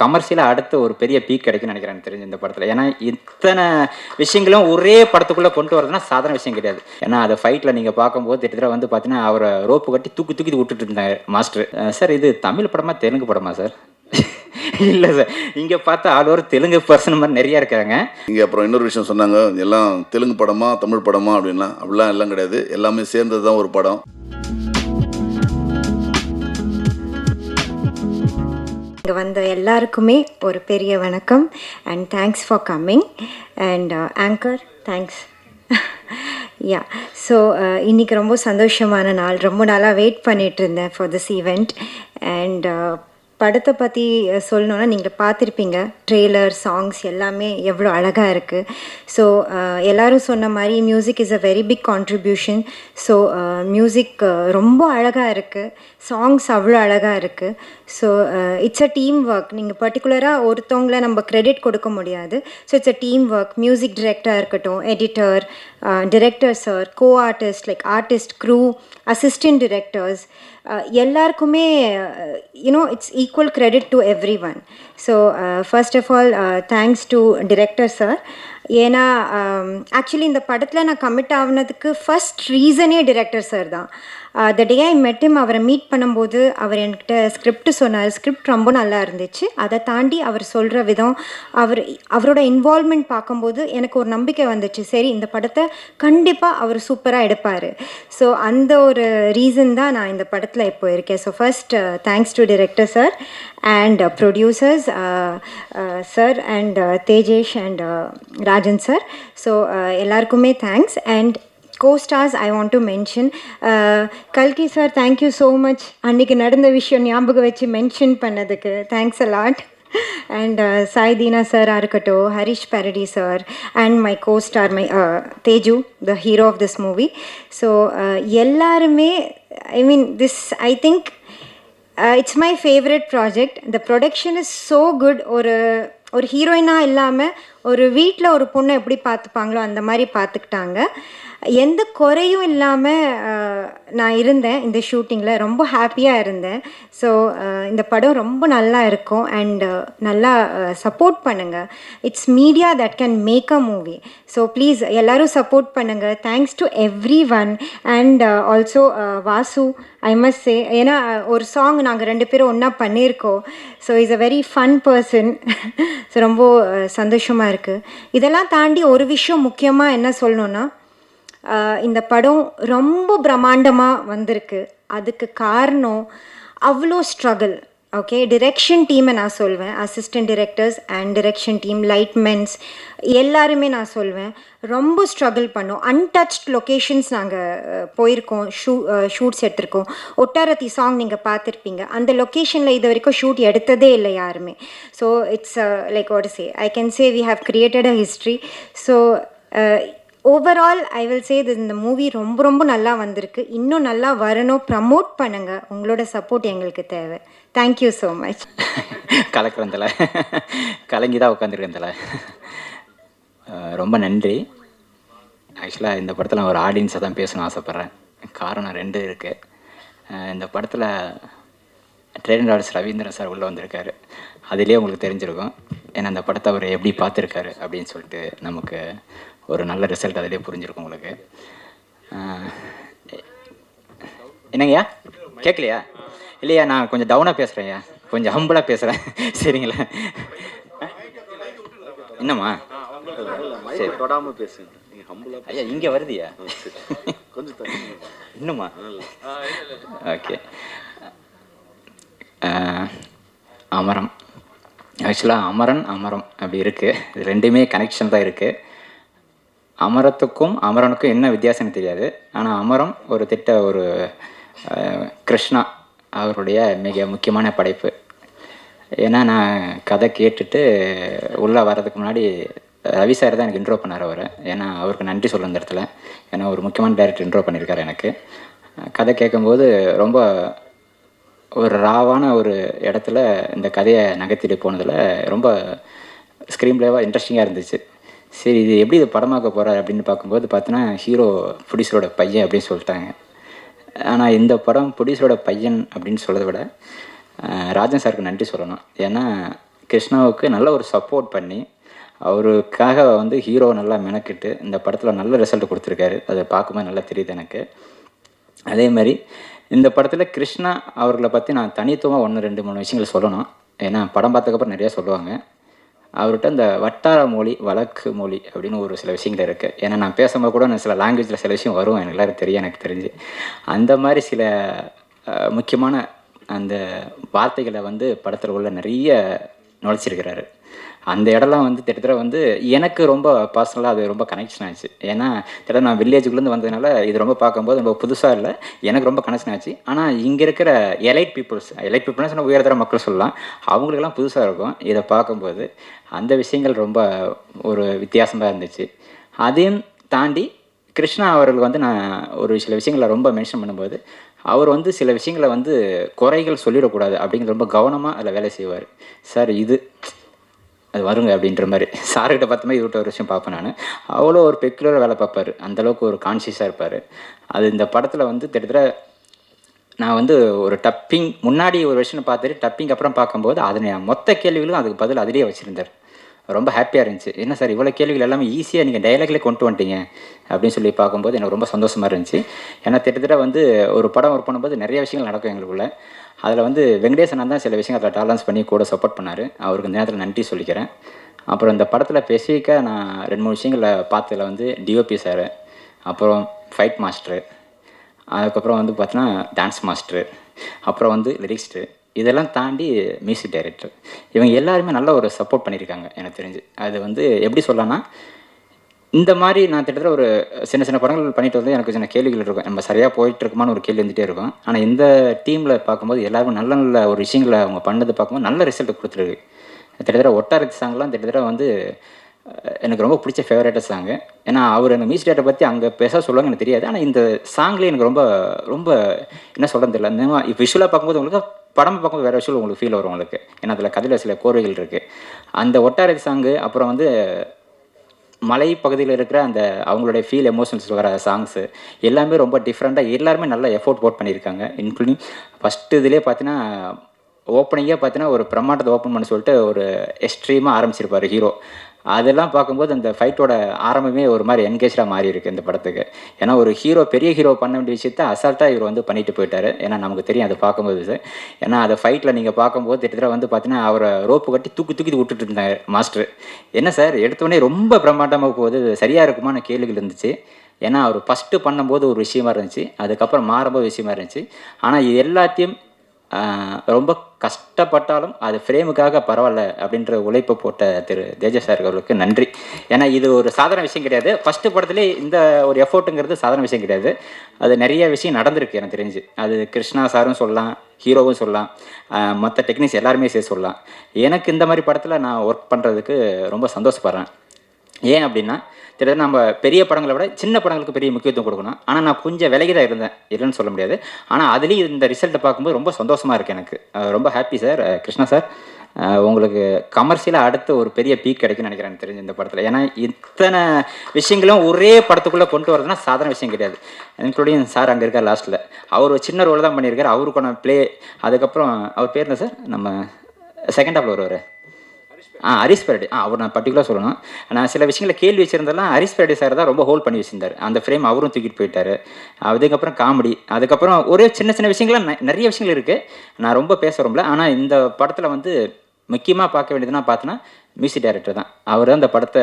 கமர்ஷியலாக அடுத்து ஒரு பெரிய பீக் கிடைக்கும்னு நினைக்கிறேன் எனக்கு தெரிஞ்சு இந்த படத்தில். ஏன்னா இத்தனை விஷயங்களும் ஒரே படத்துக்குள்ளே கொண்டு வரதுன்னா சாதாரண விஷயம் கிடையாது. ஏன்னா அதை ஃபைட்டில் நீங்கள் பார்க்கும்போது கிட்டத்தட்ட வந்து பார்த்தீங்கன்னா அவரை ரோப்பு கட்டி தூக்கி தூக்கி விட்டுட்டு இருந்தாங்க மாஸ்டர். சார் இது தமிழ் படமா தெலுங்கு படமா சார்? இல்லை சார், இங்கே பார்த்தா ஆல் ஓவர் தெலுங்கு பர்சன் மாதிரி நிறையா இருக்காங்க. இங்கே அப்புறம் இன்னொரு விஷயம் சொன்னாங்க, எல்லாம் தெலுங்கு படமா தமிழ் படமா அப்படின்லாம். அப்படிலாம் எல்லாம் கிடையாது, எல்லாமே சேர்ந்தது தான் ஒரு படம். இங்கே வந்த எல்லாருக்குமே ஒரு பெரிய வணக்கம் and thanks for coming and anchor thanks. Yeah, so இன்றைக்கி ரொம்ப சந்தோஷமான நாள். ரொம்ப நாளாக வெயிட் பண்ணிகிட்டு இருந்தேன் ஃபார் திஸ் ஈவெண்ட். அண்ட் படத்தை பற்றி சொல்லணுன்னா நீங்கள் பார்த்துருப்பீங்க, ட்ரெய்லர், சாங்ஸ் எல்லாமே எவ்வளோ அழகாக இருக்குது. ஸோ எல்லோரும் சொன்ன மாதிரி music is a very big contribution. So music ரொம்ப அழகாக இருக்குது, சாங்ஸ் அவ்வளோ அழகாக இருக்குது. So it's a team work. நீங்கள் பர்டிகுலராக ஒருத்தவங்கள நம்ம க்ரெடிட் கொடுக்க முடியாது. So it's a team work. Music டைரக்டராக இருக்கட்டும், editor, director sir, co artist like artist, crew, assistant directors, எல்லாருக்குமே it's equal credit to everyone. So first of all thanks to director sir. ஏன்னா actually இந்த படத்தில் நான் commit ஆகினதுக்கு first ரீசனே director sir தான். த டே ஐ மெட் ஹிம், அவரை மீட் பண்ணும்போது அவர் என்கிட்ட ஸ்கிரிப்ட் சொன்னார். ஸ்கிரிப்ட் ரொம்ப நல்லா இருந்துச்சு. அதை தாண்டி அவர் சொல்கிற விதம், அவரோட இன்வால்மெண்ட் பார்க்கும்போது எனக்கு ஒரு நம்பிக்கை வந்துச்சு, சரி இந்த படத்தை கண்டிப்பாக அவர் சூப்பராக எடுப்பார். ஸோ அந்த ஒரு ரீசன் தான் நான் இந்த படத்தில் இப்போ இருக்கேன். So first thanks to director sir and producers sir and Tejesh and Rajan sir. So எல்லாருக்குமே thanks. And co-stars I want to mention, Kalki sir, thank you so much. அன்றைக்கி நடந்த விஷயம் ஞாபகம் வச்சு மென்ஷன் பண்ணதுக்கு thanks a lot. And Sai Dheena சாராக இருக்கட்டும், Harish Peradi sir and my co-star my Teju, the hero of this movie. So எல்லாருமே this I think it's my favourite project. The production is so good. ஒரு ஹீரோயினாக இல்லாமல் ஒரு வீட்டில் ஒரு பொண்ணை எப்படி பார்த்துப்பாங்களோ அந்த மாதிரி பார்த்துக்கிட்டாங்க. எந்த குறையும் இல்லாமல் நான் இருந்தேன் இந்த ஷூட்டிங்கில். ரொம்ப ஹாப்பியாக இருந்தேன். ஸோ இந்த படம் ரொம்ப நல்லா இருக்கும் அண்ட் நல்லா சப்போர்ட் பண்ணுங்கள். It's media that can make a movie. So please எல்லோரும் சப்போர்ட் பண்ணுங்கள். Thanks to everyone. And also Vasu, I must say, ஏன்னா ஒரு சாங் நாங்கள் 2 பேரும் ஒன்றா பண்ணியிருக்கோம். So is a very fun person. So ரொம்ப சந்தோஷமாக இருக்குது. இதெல்லாம் தாண்டி ஒரு விஷயம் முக்கியமாக என்ன சொல்லணுன்னா, இந்த படம் ரொம்ப பிரம்மாண்டமாக வந்திருக்கு. அதுக்கு காரணம் அவ்வளோ ஸ்ட்ரகிள். ஓகே, டிரெக்ஷன் டீமை நான் சொல்வேன், assistant directors and direction team, lightmens எல்லாருமே நான் சொல்வேன் ரொம்ப ஸ்ட்ரகிள் பண்ணோம். அன்டச்ட் லொக்கேஷன்ஸ் நாங்கள் போயிருக்கோம், ஷூட்ஸ் எடுத்திருக்கோம். ஒட்டாரத்தி சாங் நீங்கள் பார்த்துருப்பீங்க, அந்த லொக்கேஷனில் இது வரைக்கும் ஷூட் எடுத்ததே இல்லை யாருமே. So it's like what to say, I can say we have created a history. So overall I will say இந்த மூவி ரொம்ப ரொம்ப நல்லா வந்திருக்கு. இன்னும் நல்லா வரணும். ப்ரமோட் பண்ணுங்கள். உங்களோட சப்போர்ட் எங்களுக்கு தேவை. Thank you so much. கலக்கிறந்தில்ல, கலங்கி தான் உட்காந்துருக்கேந்தில்ல. ரொம்ப நன்றி. ஆக்சுவலாக இந்த படத்தில் நான் ஒரு ஆடியன்ஸை தான் பேசணும்னு ஆசைப்பட்றேன். காரணம் 2 இருக்குது. இந்த படத்தில் ட்ரெயினர் ஆர்டிஸ்ட் ரவீந்திரன் சார் உள்ளே வந்திருக்காரு. அதிலே உங்களுக்கு தெரிஞ்சிருக்கும். ஏன்னா அந்த படத்தை அவர் எப்படி பார்த்துருக்காரு அப்படின்னு சொல்லிட்டு நமக்கு ஒரு நல்ல ரிசல்ட் அதிலே புரிஞ்சிருக்கும் உங்களுக்கு. என்னங்கய்யா, கேட்கலையா? இல்லையா, நான் கொஞ்சம் டவுனாக பேசுகிறேன்யா, கொஞ்சம் ஹம்பிளாக பேசுகிறேன். சரிங்களா? என்னம்மா? சரி, தொடாமல் பேசுங்க. ஐயா இங்கே வருதுயா, கொஞ்சம் இன்னும்மா? ஓகே. அமரம், ஆக்சுவலாக அமரம் அப்படி இருக்குது. இது 2மே கனெக்ஷன் தான் இருக்குது. அமரத்துக்கும் அமரனுக்கும் என்ன வித்தியாசம்னு தெரியாது. ஆனால் அமரம் ஒரு கிருஷ்ணா அவருடைய மிக முக்கியமான படைப்பு. ஏன்னா நான் கதை கேட்டுட்டு உள்ளே வர்றதுக்கு முன்னாடி ரவி சார் தான் எனக்கு இன்ட்ரோ பண்ணார் அவர். ஏன்னா அவருக்கு நன்றி சொல்ல இந்த இடத்துல. ஏன்னா ஒரு முக்கியமான டைரக்டர் இன்ட்ரோ பண்ணியிருக்காரு எனக்கு. கதை கேட்கும்போது ரொம்ப ஒரு ராவான ஒரு இடத்துல இந்த கதையை நகர்த்திட்டு போனதில் ரொம்ப ஸ்க்ரீன் பிளேவாக இன்ட்ரெஸ்டிங்காக இருந்துச்சு. சரி, இது எப்படி இது படமாக்க போகிறார் அப்படின்னு பார்க்கும்போது பார்த்தோன்னா ஹீரோ ப்ரொடியூசரோட பையன் அப்படின்னு சொல்லிட்டாங்க. ஆனால் இந்த படம் ப்ரொடியூசரோட பையன் அப்படின்னு சொல்கிறத விட ராஜன் சாருக்கு நன்றி சொல்லணும். ஏன்னா கிருஷ்ணாவுக்கு நல்ல ஒரு சப்போர்ட் பண்ணி அவருக்காக வந்து ஹீரோ நல்லா மெனக்கிட்டு இந்த படத்தில் நல்ல ரிசல்ட் கொடுத்துருக்காரு. அதை பார்க்கும்போது நல்லா தெரியுது எனக்கு. அதே மாதிரி இந்த படத்தில் கிருஷ்ணா அவர்களை பற்றி நான் தனித்துவமாக 1 2 3 விஷயங்கள் சொல்லணும். ஏன்னா படம் பார்த்ததுக்கப்புறம் நிறையா சொல்லுவாங்க. அவர்கிட்ட இந்த வட்டார மொழி, வழக்கு மொழி அப்படின்னு ஒரு சில விஷயங்கள் இருக்குது. ஏன்னா நான் பேசும்போது கூட சில லாங்குவேஜில் சில விஷயம் வரும், எனக்கு எல்லோரும் தெரியும், எனக்கு தெரிஞ்சு. அந்த மாதிரி சில முக்கியமான அந்த வார்த்தைகளை வந்து படத்தில் உள்ள நிறைய நுழைச்சிருக்கிறாரு. அந்த இடம்லாம் வந்து கிட்டத்தட்ட வந்து எனக்கு ரொம்ப பர்சனலாக அது ரொம்ப கனெக்ஷன் ஆச்சு. ஏன்னா கிட்டத்தட்ட நான் வில்லேஜுக்குள்ளேருந்து வந்ததுனால இது ரொம்ப பார்க்கும்போது ரொம்ப புதுசாக இல்லை, எனக்கு ரொம்ப கனெக்ஷன் ஆச்சு. ஆனால் இங்கே இருக்கிற எலைட் பீப்புள்ஸ்னால் சொன்னால் உயர்தர மக்கள் சொல்லலாம், அவங்களுக்கெல்லாம் புதுசாக இருக்கும். இதை பார்க்கும்போது அந்த விஷயங்கள் ரொம்ப ஒரு வித்தியாசமாக இருந்துச்சு. அதையும் தாண்டி கிருஷ்ணா அவர்கள் வந்து நான் ஒரு சில விஷயங்களை ரொம்ப மென்ஷன் பண்ணும்போது அவர் வந்து சில விஷயங்களை வந்து குறைகள் சொல்லிடக்கூடாது அப்படிங்கிற ரொம்ப கவனமாக அதில் வேலை செய்வார். சார் இது அது வருங்க அப்படின்ற மாதிரி சார்கிட்ட பார்த்தோமே இது ஒரு விஷயம் பார்ப்பேன் நான். அவ்வளோ ஒரு பெக்குலராக வேலை பார்ப்பார், அந்தளவுக்கு ஒரு கான்ஷியஸாக இருப்பார். அது இந்த படத்தில் வந்து கிட்டத்தட்ட நான் வந்து ஒரு டப்பிங் முன்னாடி ஒரு விஷயம் பார்த்துட்டு டப்பிங் அப்புறம் பார்க்கும்போது அது மொத்த கேள்விகளும் அதுக்கு பதில் அதிலேயே வச்சுருந்தார். ரொம்ப ஹாப்பியாக இருந்துச்சு. என்ன சார் இவ்வளோ கேள்விகள் எல்லாமே ஈஸியாக நீங்கள் டைலாக்லேயே கொண்டு வந்துட்டீங்க அப்படின்னு சொல்லி பார்க்கும்போது எனக்கு ரொம்ப சந்தோஷமாக இருந்துச்சு. ஏன்னா கிட்டத்தட்ட வந்து ஒரு படம் ஒர்க் பண்ணும்போது நிறைய விஷயங்கள் நடக்கும் எங்களுக்குள்ள. அதில் வந்து வெங்கடேஷ் அண்ணா தான் சில விஷயங்கள் அதில் டாலன்ஸ் பண்ணி கூட சப்போர்ட் பண்ணார். அவருக்கு இந்த நேரத்தில் நன்றி சொல்லிக்கிறேன். அப்புறம் இந்த படத்தில் ஸ்பெசிஃபிக்காக நான் 2 3 விஷயங்களை பார்த்ததில் வந்து டிஓபி சார், அப்புறம் ஃபைட் மாஸ்டரு, அதுக்கப்புறம் வந்து பார்த்தீங்கன்னா டான்ஸ் மாஸ்டரு, அப்புறம் வந்து லிரிக்ஸ்ட்டு, இதெல்லாம் தாண்டி மியூசிக் டைரக்டர், இவங்க எல்லாருமே நல்ல ஒரு சப்போர்ட் பண்ணியிருக்காங்க எனக்கு தெரிஞ்சு. அது வந்து எப்படி சொல்லலாம்னா, இந்த மாதிரி நான் கிட்டத்தட்ட ஒரு சின்ன சின்ன படங்கள் பண்ணிட்டு வந்து எனக்கு சின்ன கேள்விகள் இருக்கும். நம்ம சரியாக போயிட்டுருக்குமான்னு ஒரு கேள்வி வந்துகிட்டே இருக்கும். ஆனால் இந்த டீமில் பார்க்கும்போது எல்லாருமே நல்ல நல்ல ஒரு விஷயங்களை அவங்க பண்ணது பார்க்கும்போது நல்ல ரிசல்ட் கொடுத்துருக்கு. கிட்டத்தட்ட ஒட்டாரத்து சாங்லாம் கிட்டத்தட்ட வந்து எனக்கு ரொம்ப பிடிச்ச ஃபேவரேட்டாக சாங்கு. ஏன்னா அவர் அந்த மியூசிக் டேரக்டரை பற்றி அங்கே பேச சொல்லுவாங்க எனக்கு தெரியாது. ஆனால் இந்த சாங்லேயே எனக்கு ரொம்ப ரொம்ப என்ன சொல்கிறது தெரியல. இந்த இப்போ விஷுவலாக பார்க்கும்போது உங்களுக்கு படம் பார்க்கும்போது வேறு விஷயம் உங்களுக்கு ஃபீல் வரும் உங்களுக்கு. ஏன்னா அதில் கதையில் சில கோர்வைகள் இருக்குது. அந்த ஒட்டாரத்து சாங்கு, அப்புறம் வந்து மலை பகுதியில் இருக்கிற அந்த அவங்களுடைய ஃபீல் எமோஷன்ஸ் வர சாங்ஸு எல்லாமே ரொம்ப டிஃப்ரெண்ட்டாக எல்லாருமே நல்லா எஃபோர்ட் போட் பண்ணியிருக்காங்க. இன்க்ளூடிங் ஃபஸ்ட்டு இதிலே பார்த்தீங்கன்னா ஓப்பனிங்கே பார்த்தீங்கன்னா ஒரு பிரம்மாண்டத்தை ஓப்பன் பண்ண சொல்லிட்டு ஒரு எக்ஸ்ட்ரீமாக ஆரம்பிச்சிருப்பார் ஹீரோ. அதெல்லாம் பார்க்கும்போது அந்த ஃபைட்டோட ஆரம்பமே ஒரு மாதிரி என்கேஜாக மாறி இருக்குது இந்த படத்துக்கு. ஏன்னா ஒரு பெரிய ஹீரோ பண்ண வேண்டிய விஷயத்த அசால்ட்டாக இவர் வந்து பண்ணிட்டு போயிட்டார். ஏன்னா நமக்கு தெரியும் அதை பார்க்கும்போது. ஏன்னா அதை ஃபைட்டில் நீங்கள் பார்க்கும்போது கிட்டத்தட்ட வந்து பார்த்தீங்கன்னா அவரை ரோப்பு கட்டி தூக்கி விட்டுட்டு இருந்தாங்க மாஸ்டர். என்ன சார் எடுத்தோடனே ரொம்ப பிரம்மாண்டமாக போகுது, சரியாக இருக்குமான கேள்விகள் இருந்துச்சு. ஏன்னா அவர் ஃபஸ்ட்டு பண்ணும்போது ஒரு விஷயமா இருந்துச்சு, அதுக்கப்புறம் மாறும்போது விஷயமா இருந்துச்சு. ஆனால் இது எல்லாத்தையும் ரொம்ப கஷ்டப்பட்டாலும் அது ஃப்ரேமுக்காக பரவாயில்ல அப்படின்ற உழைப்பை போட்ட திரு தேஜஸ் சார் அவர்களுக்கு நன்றி. ஏன்னா இது ஒரு சாதாரண விஷயம் கிடையாது. ஃபஸ்ட்டு படத்துலேயே இந்த ஒரு எஃபோர்ட்டுங்கிறது சாதாரண விஷயம் கிடையாது. அது நிறைய விஷயம் நடந்திருக்கு எனக்கு தெரிஞ்சு. அது கிருஷ்ணா சாரும் சொல்லலாம், ஹீரோவும் சொல்லலாம், மற்ற டெக்னீஷியன் எல்லாருமே சேர்த்து சொல்லலாம். எனக்கு இந்த மாதிரி படத்தில் நான் ஒர்க் பண்ணுறதுக்கு ரொம்ப சந்தோஷப்படுறேன். ஏன் அப்படின்னா கிட்டத்தட்ட நம்ம பெரிய படங்களை விட சின்ன படங்களுக்கு பெரிய முக்கியத்துவம் கொடுக்கணும். ஆனால் நான் கொஞ்சம் விலகி தான் இருந்தேன், இல்லைன்னு சொல்ல முடியாது. ஆனால் அதுலேயும் இந்த ரிசல்ட்டை பார்க்கும்போது ரொம்ப சந்தோஷமாக இருக்குது எனக்கு. ரொம்ப ஹாப்பி சார். கிருஷ்ணா சார், உங்களுக்கு கமர்ஷியலாக அடுத்த ஒரு பெரிய பீக் கிடைக்குன்னு நினைக்கிறேன் எனக்கு தெரிஞ்சு இந்த படத்தில். ஏன்னா இத்தனை விஷயங்களும் ஒரே படத்துக்குள்ளே கொண்டு வரதுன்னா சாதாரண விஷயம் கிடையாது. இன்க்ளூடிங் சார் அங்கே இருக்கார் லாஸ்ட்டில், அவர் ஒரு சின்ன ரோல் தான் பண்ணியிருக்காரு. அவருக்கான ப்ளே, அதுக்கப்புறம் அவர் பேர் என்ன சார், நம்ம செகண்ட் ஹாஃபில் வருவார், ஹரிஷ் பெரடி. அவர் நான் பர்டிகுலராக சொல்லணும். நான் சில விஷயங்களை கேள்வி வச்சுருந்தெல்லாம் ஹரிஷ் பெரடி சார் தான் ரொம்ப ஹோல்ட் பண்ணி வச்சுருந்தார். அந்த ஃப்ரேம் அவரும் தூக்கிட்டு போயிட்டார். அதுக்கப்புறம் காமெடி, அதுக்கப்புறம் ஒரே சின்ன சின்ன விஷயங்கள்லாம் நிறைய விஷயங்கள் இருக்குது. நான் ரொம்ப பேச விரும்பல. ஆனால் இந்த படத்தில் வந்து முக்கியமாக பார்க்க வேண்டியதுன்னா பார்த்தோன்னா மியூசிக் டைரக்டர் தான். அவர் தான் இந்த படத்தை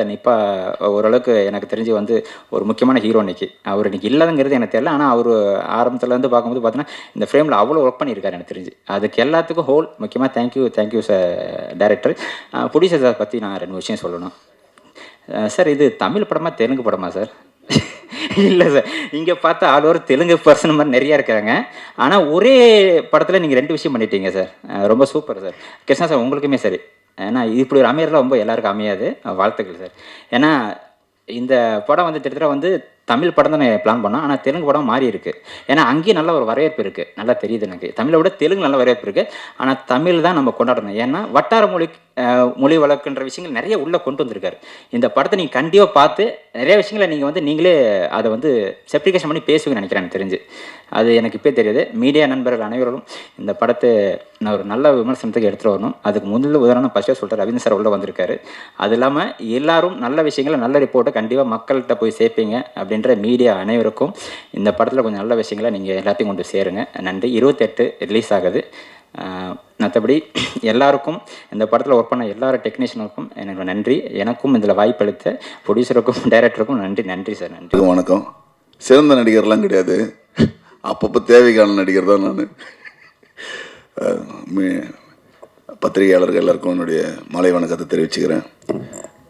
ஓரளவுக்கு எனக்கு தெரிஞ்சு வந்து ஒரு முக்கியமான ஹீரோ இன்னைக்கு. அவர் இன்னைக்கு இல்லாதங்கிறது எனக்கு தெரியல. ஆனால் அவர் ஆரம்பத்துலேருந்து பார்க்கும்போது பார்த்தோன்னா இந்த ஃப்ரேமில் அவ்வளோ ஒர்க் பண்ணியிருக்காரு எனக்கு தெரிஞ்சு. அதுக்கு எல்லாத்துக்கும் முக்கியமாக thank you sir director. Producer sir பற்றி நான் 2 விஷயம் சொல்லணும். சார் இது தமிழ் படமா தெலுங்கு படமா சார்? இல்லை சார், இங்கே பார்த்தா ஆல் ஓவர் தெலுங்கு பர்சன் மாதிரி நிறையா இருக்கிறாங்க. ஆனால் ஒரே படத்தில் நீங்கள் 2 விஷயம் பண்ணிட்டீங்க சார். ரொம்ப சூப்பர் சார். கிருஷ்ணா சார் உங்களுக்குமே சரி. ஏன்னா இப்படி ஒரு அமையறதுலாம் ரொம்ப எல்லாருக்கும் அமையாது. வாழ்த்துக்கள் சார். ஏன்னா இந்த படம் வந்து கிட்டத்தட்ட வந்து தமிழ் படம் தான் நான் பிளான் பண்ணேன். ஆனால் தெலுங்கு படம் மாறி இருக்குது. ஏன்னா அங்கேயும் நல்ல ஒரு வரவேற்பு இருக்குது. நல்லா தெரியுது எனக்கு. தமிழை விட தெலுங்கு நல்ல வரவேற்பு இருக்குது. ஆனால் தமிழ் தான் நம்ம கொண்டாடணும். ஏன்னா வட்டார மொழி வழக்குன்ற விஷயங்கள் நிறைய உள்ளே கொண்டு வந்திருக்காரு. இந்த படத்தை நீங்கள் கண்டிப்பாக பார்த்து நிறைய விஷயங்களை நீங்கள் நீங்களே அதை செப்ளிகேஷன் பண்ணி பேசுவீங்கன்னு நினைக்கிறேன் எனக்கு தெரிஞ்சு. அது எனக்கு இப்போ தெரியுது. மீடியா நண்பர்கள் அனைவரும் இந்த படத்தை நான் ஒரு நல்ல விமர்சனத்துக்கு எடுத்துகிட்டு வரணும். அதுக்கு முதல்ல உதாரணம் ஃபஸ்ட்டே சொல்லிட்டு ரவீந்திர சார் உள்ளே வந்திருக்காரு. அது இல்லாமல் எல்லாரும் நல்ல விஷயங்களை நல்ல ரிப்போர்ட்டை கண்டிப்பாக மக்கள்கிட்ட போய் சேர்ப்பீங்க அப்படின்ற மீடியா அனைவருக்கும் இந்த படத்தில் கொஞ்சம் நல்ல விஷயங்களை நீங்கள் எல்லாத்தையும் கொண்டு சேருங்க. நன்றி. 28 ரிலீஸ் ஆகுது. மற்றபடி எல்லாருக்கும் இந்த படத்தில் ஒர்க் பண்ண எல்லாரும் டெக்னீஷியனுக்கும் எனக்கு நன்றி. எனக்கும் இதில் வாய்ப்பளித்த ப்ரொடியூசருக்கும் டைரக்டருக்கும் நன்றி சார். நன்றி. வணக்கம். சிறந்த நடிகர்லாம் கிடையாது, அப்பப்போ தேவைக்கான நடிகர் தான் நான். பத்திரிகையாளர்கள் எல்லாருக்கும் என்னுடைய மாலை வணக்கத்தை தெரிவிச்சுக்கிறேன்.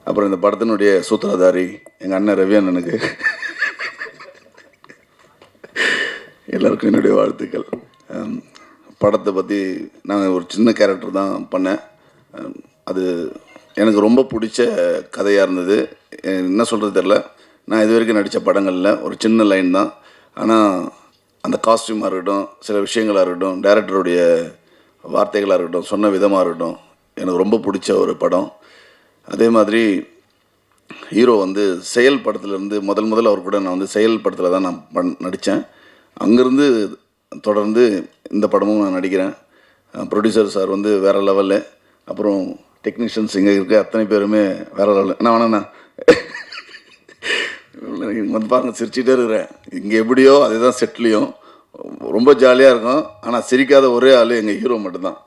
அப்புறம் இந்த படத்தினுடைய சூத்திரதாரி எங்கள் அண்ணன் ரவி அண்ணனுக்கு எல்லாருக்கும் என்னுடைய வாழ்த்துக்கள். படத்தை பற்றி நான் ஒரு சின்ன கேரக்டர் தான் பண்ணேன். அது எனக்கு ரொம்ப பிடிச்ச கதையாக இருந்தது. என்ன சொல்கிறது தெரில. நான் இது வரைக்கும் நடித்த படங்களில் ஒரு சின்ன லைன் தான். ஆனால் அந்த காஸ்டியூமாக இருக்கட்டும், சில விஷயங்களாக இருக்கட்டும், டைரக்டருடைய வார்த்தைகளாக இருக்கட்டும், சொன்ன விதமாக இருக்கட்டும், எனக்கு ரொம்ப பிடிச்ச ஒரு படம். அதே மாதிரி ஹீரோ செயல் படத்துலேருந்து முதல்ல அவர் கூட நான் செயல் படத்தில் தான் நான் நடித்தேன். அங்கேருந்து தொடர்ந்து இந்த படமும் நான் நடிக்கிறேன். ப்ரொடியூசர் சார் வேறு லெவலில், அப்புறம் டெக்னீஷியன்ஸ் இங்கே இருக்க அத்தனை பேருமே வேறு லெவலில். என்ன வேணாண்ணா பாருங்கள், சிரிச்சிட்டே இருக்கிறேன். இங்கே எப்படியோ அதே தான் செட்லேயும் ரொம்ப ஜாலியாக இருக்கும். ஆனால் சிரிக்காத ஒரே ஆள் எங்கள் ஹீரோ மட்டும்தான்.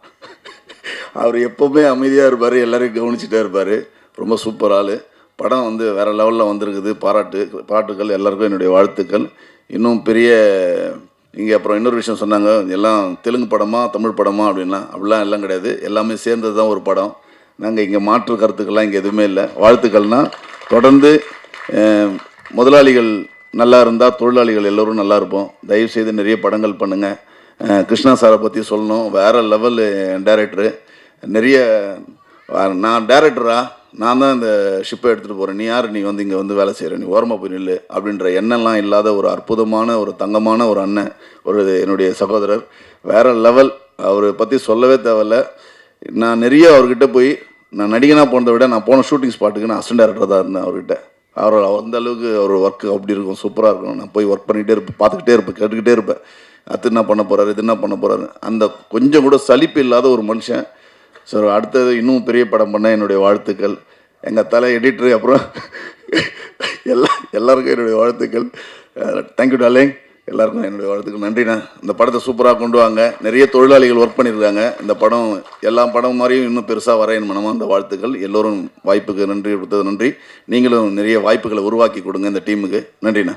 அவர் எப்போவுமே அமைதியாக இருப்பார், எல்லோரையும் கவனிச்சிட்டே இருப்பார். ரொம்ப சூப்பர் ஆள். படம் வேறு லெவலில் வந்திருக்குது. பாராட்டுக்கள் எல்லாருக்கும் என்னுடைய வாழ்த்துக்கள். இன்னும் பெரிய இங்கே அப்புறம் இன்னொரு விஷயம் சொன்னாங்க, எல்லாம் தெலுங்கு படமா தமிழ் படமா அப்படின்லாம். அப்படிலாம் எல்லாம் கிடையாது, எல்லாமே சேர்ந்தது தான் ஒரு படம். நாங்கள் இங்கே மாற்று கருத்துக்கள்லாம் இங்கே எதுவுமே இல்லை. வாழ்த்துக்கள்னால் தொடர்ந்து முதலாளிகள் நல்லா இருந்தால் தொழிலாளிகள் எல்லோரும் நல்லா இருப்போம். தயவுசெய்து நிறைய படங்கள் பண்ணுங்கள். கிருஷ்ணா சாரை பற்றி சொல்லணும், வேறு லெவல் டைரக்டரு. நிறைய நான் டைரக்டரா, நான் தான் இந்த ஷிப்பை எடுத்துகிட்டு போகிறேன், நீ யார், நீ இங்கே வேலை செய்கிற, நீ ஓரமாக போய் நில்லு அப்படின்ற எண்ணெல்லாம் இல்லாத ஒரு அற்புதமான ஒரு தங்கமான ஒரு அண்ணன், என்னுடைய சகோதரர். வேறு லெவல். அவரை பற்றி சொல்லவே தேவையில்ல. நான் நிறைய அவர்கிட்ட போய், நான் நடிகனாக போனதை விட நான் போன ஷூட்டிங் ஸ்பாட்டுக்கு நான் அசிஸ்டன்ட் டைரக்டராக தான் இருந்தேன் அவர்கிட்ட. அந்த அளவுக்கு அவர் ஒர்க்கு அப்படி இருக்கும், சூப்பராக இருக்கும். நான் போய் ஒர்க் பண்ணிகிட்டே இருப்பேன், பார்த்துக்கிட்டே இருப்பேன், கேட்டுக்கிட்டே இருப்பேன். அது என்ன பண்ண போகிறாரு, இது என்ன பண்ண போகிறாரு. அந்த கொஞ்சம் கூட சலிப்பு இல்லாத ஒரு மனுஷன். ஸோ அடுத்தது இன்னும் பெரிய படம் பண்ண என்னுடைய வாழ்த்துக்கள். எங்கள் தலை எடிட்ரு, அப்புறம் எல்லாருக்கும் என்னுடைய வாழ்த்துக்கள். Thank you darling. எல்லாருக்கும் என்னுடைய வாழ்த்துக்கள். நன்றிண்ணா. இந்த படத்தை சூப்பராக கொண்டு வாங்க. நிறைய தொழிலாளிகள் ஒர்க் பண்ணியிருக்காங்க. இந்த படம் எல்லா படம் மாதிரியும் இன்னும் பெருசாக வரையணும் மனமாக அந்த வாழ்த்துக்கள். எல்லோரும் வாய்ப்புக்கு நன்றி கொடுத்தது நன்றி. நீங்களும் நிறைய வாய்ப்புகளை உருவாக்கி கொடுங்க இந்த டீமுக்கு. நன்றிண்ணா.